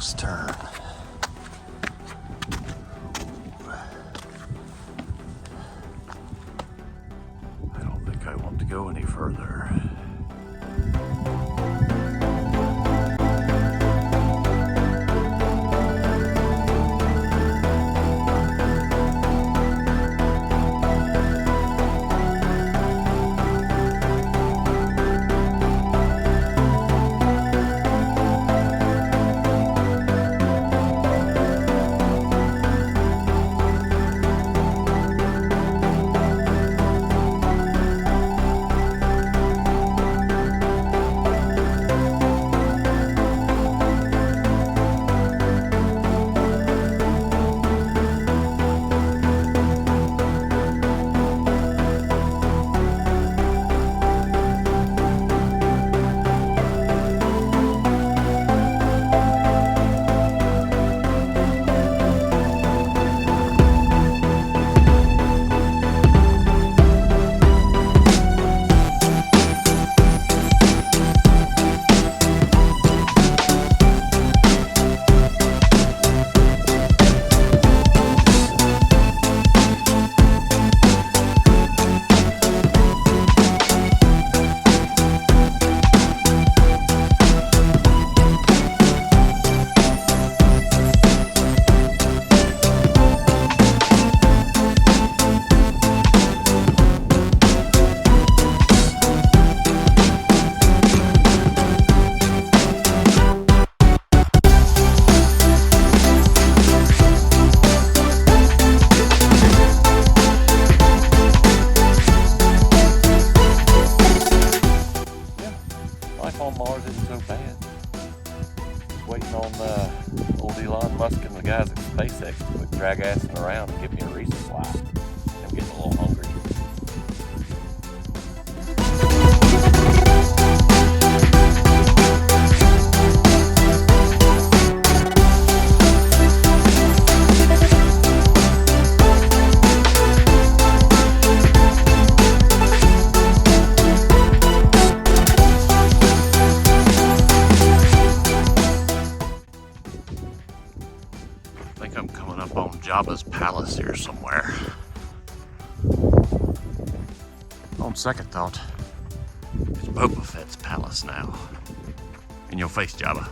this turn. I don't think I want to go any further. Life on Mars isn't so bad. Waiting on old Elon Musk and the guys at SpaceX to quit drag assing around and give me a resupply. I'm getting a little hungry. I think I'm coming up on Jabba's palace here somewhere. On second thought, it's Boba Fett's palace now. In your face, Jabba.